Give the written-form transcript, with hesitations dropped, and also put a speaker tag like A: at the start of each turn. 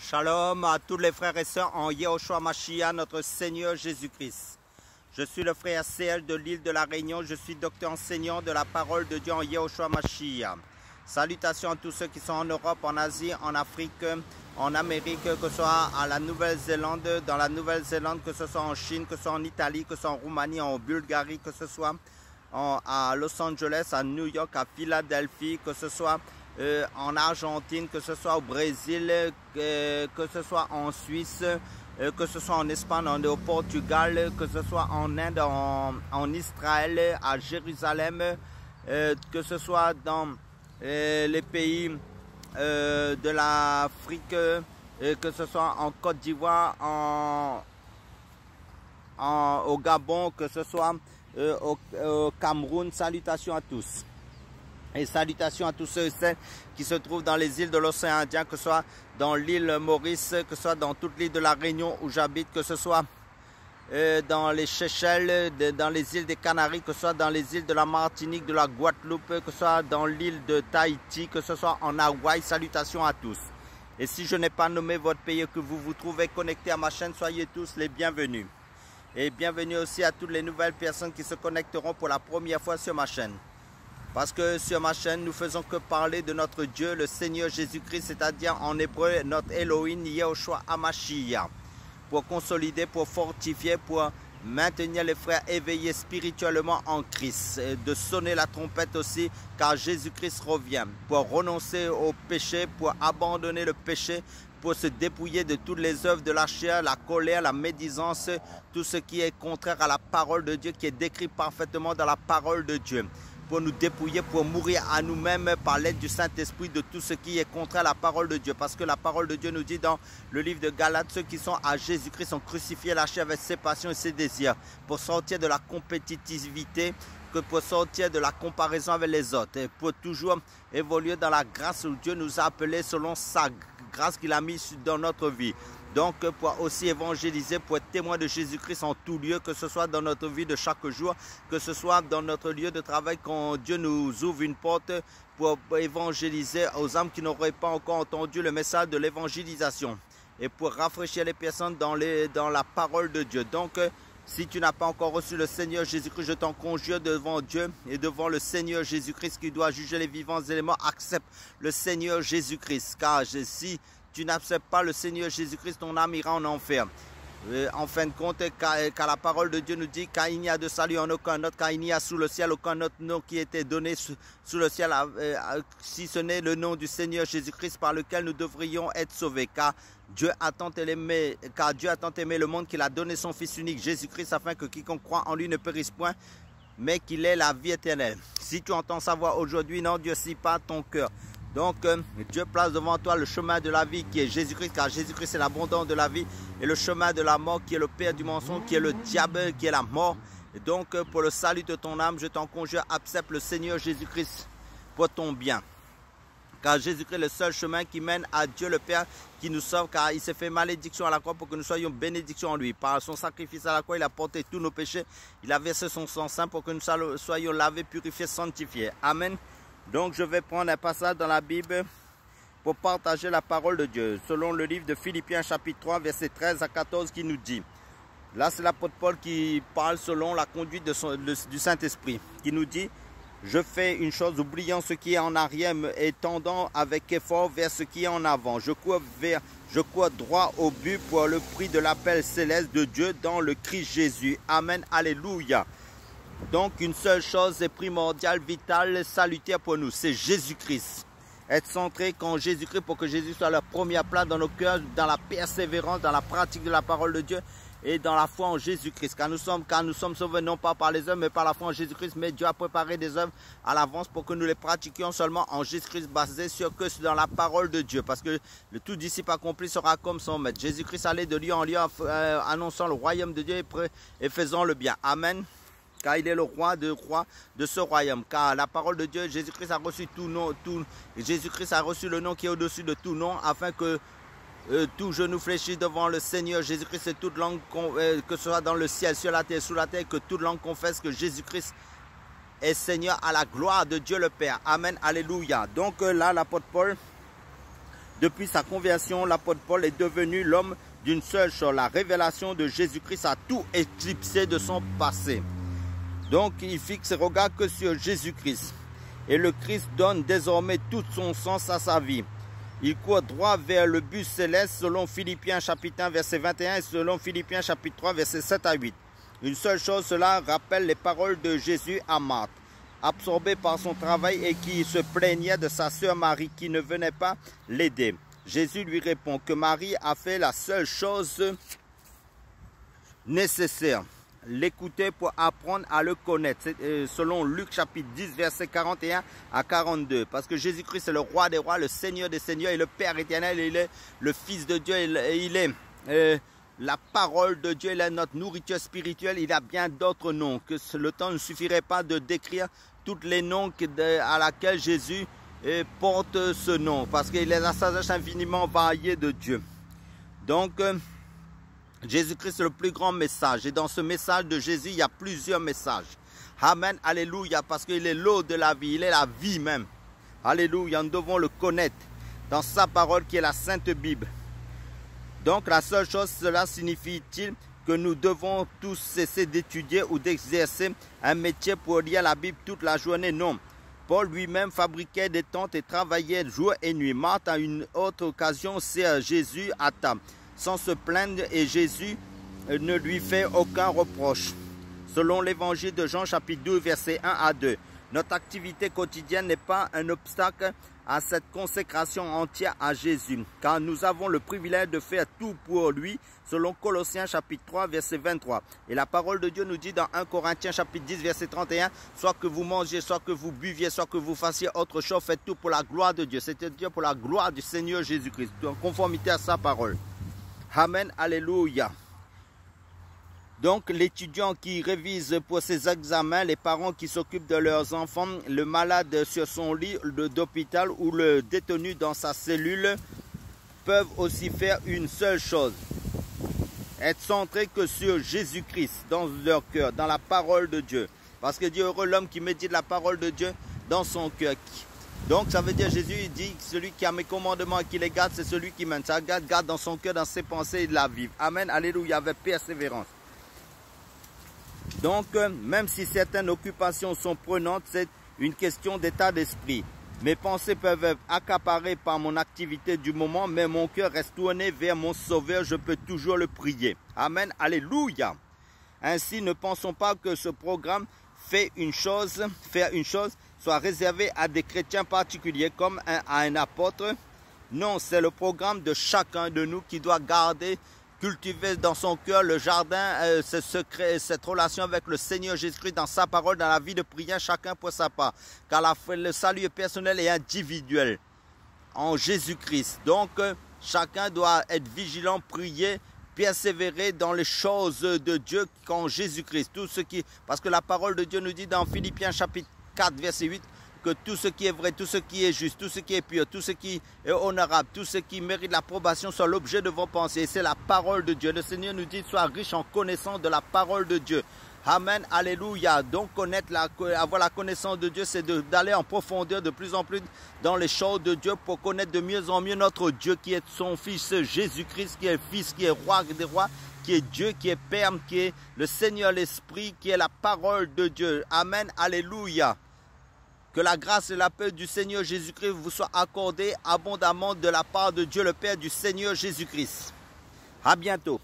A: Shalom à tous les frères et sœurs en Yehoshua Mashiach, notre Seigneur Jésus-Christ. Je suis le frère CL de l'île de la Réunion. Je suis docteur enseignant de la parole de Dieu en Yehoshua Mashiach. Salutations à tous ceux qui sont en Europe, en Asie, en Afrique, en Amérique, que ce soit à la Nouvelle-Zélande, dans la Nouvelle-Zélande, que ce soit en Chine, que ce soit en Italie, que ce soit en Roumanie, en Bulgarie, que ce soit à Los Angeles, à New York, à Philadelphie, que ce soit en Argentine, que ce soit au Brésil, que ce soit en Suisse, que ce soit en Espagne, au Portugal, que ce soit en Inde, en Israël, à Jérusalem, que ce soit dans les pays de l'Afrique, que ce soit en Côte d'Ivoire, au Gabon, que ce soit au Cameroun. Salutations à tous. Et salutations à tous ceux et celles qui se trouvent dans les îles de l'océan Indien, que ce soit dans l'île Maurice, que ce soit dans toute l'île de la Réunion où j'habite, que ce soit dans les Seychelles, dans les îles des Canaries, que ce soit dans les îles de la Martinique, de la Guadeloupe, que ce soit dans l'île de Tahiti, que ce soit en Hawaï. Salutations à tous. Et si je n'ai pas nommé votre pays et que vous vous trouvez connectés à ma chaîne, soyez tous les bienvenus. Et bienvenue aussi à toutes les nouvelles personnes qui se connecteront pour la première fois sur ma chaîne. Parce que sur ma chaîne, nous faisons que parler de notre Dieu, le Seigneur Jésus-Christ, c'est-à-dire en hébreu, notre Elohim, Yehoshua HaMashiach. Pour consolider, pour fortifier, pour maintenir les frères éveillés spirituellement en Christ. Et de sonner la trompette aussi, car Jésus-Christ revient. Pour renoncer au péché, pour abandonner le péché, pour se dépouiller de toutes les œuvres de la chair, la colère, la médisance, tout ce qui est contraire à la parole de Dieu, qui est décrit parfaitement dans la parole de Dieu. Pour nous dépouiller, pour mourir à nous-mêmes par l'aide du Saint-Esprit de tout ce qui est contraire à la parole de Dieu. Parce que la parole de Dieu nous dit dans le livre de Galates, ceux qui sont à Jésus-Christ ont crucifié la chair avec ses passions et ses désirs, pour sortir de la compétitivité, que pour sortir de la comparaison avec les autres, et pour toujours évoluer dans la grâce où Dieu nous a appelés selon sa grâce qu'il a mise dans notre vie. Donc, pour aussi évangéliser, pour être témoin de Jésus-Christ en tout lieu, que ce soit dans notre vie de chaque jour, que ce soit dans notre lieu de travail, quand Dieu nous ouvre une porte pour évangéliser aux âmes qui n'auraient pas encore entendu le message de l'évangélisation et pour rafraîchir les personnes dans la parole de Dieu. Donc, si tu n'as pas encore reçu le Seigneur Jésus-Christ, je t'en conjure devant Dieu et devant le Seigneur Jésus-Christ qui doit juger les vivants et les morts. Accepte le Seigneur Jésus-Christ, car si tu n'acceptes pas le Seigneur Jésus-Christ, ton âme ira en enfer. En fin de compte, car la parole de Dieu nous dit car il n'y a de salut en aucun autre, car il n'y a sous le ciel aucun autre nom qui a été donné sous le ciel, si ce n'est le nom du Seigneur Jésus-Christ par lequel nous devrions être sauvés. Car Dieu a tant aimé le monde qu'il a donné son Fils unique, Jésus-Christ, afin que quiconque croit en lui ne périsse point, mais qu'il ait la vie éternelle. Si tu entends sa voix aujourd'hui, n'endurcis pas ton cœur. Donc, Dieu place devant toi le chemin de la vie qui est Jésus-Christ, car Jésus-Christ est l'abondance de la vie, et le chemin de la mort qui est le père du mensonge, qui est le diable, qui est la mort. Et donc, pour le salut de ton âme, je t'en conjure, accepte le Seigneur Jésus-Christ pour ton bien. Car Jésus-Christ est le seul chemin qui mène à Dieu le Père qui nous sauve, car il s'est fait malédiction à la croix pour que nous soyons bénédiction en lui. Par son sacrifice à la croix, il a porté tous nos péchés, il a versé son sang saint pour que nous soyons lavés, purifiés, sanctifiés. Amen. Donc je vais prendre un passage dans la Bible pour partager la parole de Dieu. Selon le livre de Philippiens chapitre 3 versets 13 à 14 qui nous dit. Là c'est l'apôtre Paul qui parle selon la conduite du Saint-Esprit. Qui nous dit. Je fais une chose, oubliant ce qui est en arrière et tendant avec effort vers ce qui est en avant. Je cours droit au but pour le prix de l'appel céleste de Dieu dans le Christ Jésus. Amen. Alléluia. Donc une seule chose est primordiale, vitale, salutaire pour nous, c'est Jésus-Christ. Être centré quand Jésus-Christ pour que Jésus soit la première place dans nos cœurs, dans la persévérance, dans la pratique de la parole de Dieu et dans la foi en Jésus-Christ. Car nous sommes sauvés non pas par les œuvres mais par la foi en Jésus-Christ. Mais Dieu a préparé des œuvres à l'avance pour que nous les pratiquions seulement en Jésus-Christ, basé sur que dans la parole de Dieu. Parce que le tout disciple accompli sera comme son maître. Jésus-Christ allait de lieu en lieu annonçant le royaume de Dieu et faisant le bien. Amen. Car il est le roi de ce royaume. Car la parole de Dieu, Jésus-Christ a reçu Jésus-Christ a reçu le nom qui est au-dessus de tout nom, afin que tout genou fléchisse devant le Seigneur Jésus-Christ et toute langue, que ce soit dans le ciel, sur la terre, sous la terre, que toute langue confesse que Jésus-Christ est Seigneur à la gloire de Dieu le Père. Amen, alléluia. Donc là, l'apôtre Paul Depuis sa conversion, l'apôtre Paul est devenu l'homme d'une seule chose. La révélation de Jésus-Christ a tout éclipsé de son passé. Donc il fixe ses regards que sur Jésus-Christ. Et le Christ donne désormais tout son sens à sa vie. Il court droit vers le but céleste selon Philippiens chapitre 1 verset 21 et selon Philippiens chapitre 3 verset 7 à 8. Une seule chose, cela rappelle les paroles de Jésus à Marthe, absorbé par son travail et qui se plaignait de sa sœur Marie qui ne venait pas l'aider. Jésus lui répond que Marie a fait la seule chose nécessaire, l'écouter pour apprendre à le connaître. Selon Luc chapitre 10 verset 41 à 42. Parce que Jésus-Christ est le roi des rois, le Seigneur des seigneurs et le Père éternel. Il est le Fils de Dieu, il est la parole de Dieu, il est notre nourriture spirituelle. Il a bien d'autres noms, que le temps ne suffirait pas de décrire tous les noms à laquelle Jésus porte ce nom. Parce qu'il est la sagesse infiniment variée de Dieu. Donc, Jésus-Christ est le plus grand message. Et dans ce message de Jésus, il y a plusieurs messages. Amen, alléluia, parce qu'il est l'eau de la vie, il est la vie même. Alléluia, nous devons le connaître dans sa parole qui est la Sainte Bible. Donc la seule chose, cela signifie-t-il que nous devons tous cesser d'étudier ou d'exercer un métier pour lire la Bible toute la journée? Non. Paul lui-même fabriquait des tentes et travaillait jour et nuit. Marthe, à une autre occasion, sert Jésus à table, sans se plaindre, et Jésus ne lui fait aucun reproche. Selon l'évangile de Jean chapitre 2 verset 1 à 2, notre activité quotidienne n'est pas un obstacle à cette consécration entière à Jésus, car nous avons le privilège de faire tout pour lui, selon Colossiens chapitre 3 verset 23. Et la parole de Dieu nous dit dans 1 Corinthiens chapitre 10 verset 31, soit que vous mangez, soit que vous buviez, soit que vous fassiez autre chose, faites tout pour la gloire de Dieu, c'est-à-dire pour la gloire du Seigneur Jésus-Christ, en conformité à sa parole. Amen, alléluia. Donc l'étudiant qui révise pour ses examens, les parents qui s'occupent de leurs enfants, le malade sur son lit d'hôpital ou le détenu dans sa cellule peuvent aussi faire une seule chose: être centrés que sur Jésus-Christ dans leur cœur, dans la parole de Dieu. Parce que Dieu est heureux l'homme qui médite la parole de Dieu dans son cœur. Donc ça veut dire, Jésus il dit, celui qui a mes commandements et qui les garde, c'est celui qui mène. Ça garde dans son cœur, dans ses pensées et de la vivre. Amen, alléluia, avec persévérance. Donc, même si certaines occupations sont prenantes, c'est une question d'état d'esprit. Mes pensées peuvent être accaparées par mon activité du moment, mais mon cœur reste tourné vers mon Sauveur, je peux toujours le prier. Amen, alléluia. Ainsi, ne pensons pas que ce programme faire une chose, soit réservé à des chrétiens particuliers comme à un apôtre. Non, c'est le programme de chacun de nous qui doit garder, cultiver dans son cœur le jardin, ce secret, cette relation avec le Seigneur Jésus-Christ dans sa parole, dans la vie de prière, chacun pour sa part. Car le salut est personnel et individuel en Jésus-Christ. Donc, chacun doit être vigilant, prier, persévérer dans les choses de Dieu qu'en Jésus-Christ. Parce que la parole de Dieu nous dit dans Philippiens chapitre 4, verset 8, que tout ce qui est vrai, tout ce qui est juste, tout ce qui est pur, tout ce qui est honorable, tout ce qui mérite l'approbation soit l'objet de vos pensées. Et c'est la parole de Dieu. Le Seigneur nous dit, sois riche en connaissance de la parole de Dieu. Amen, alléluia. Donc avoir la connaissance de Dieu, c'est d'aller en profondeur de plus en plus dans les choses de Dieu pour connaître de mieux en mieux notre Dieu qui est son Fils Jésus-Christ, qui est Fils, qui est Roi des rois, qui est Dieu, qui est Père, qui est le Seigneur l'Esprit, qui est la parole de Dieu. Amen, alléluia. Que la grâce et la paix du Seigneur Jésus-Christ vous soient accordées abondamment de la part de Dieu le Père, du Seigneur Jésus-Christ. À bientôt.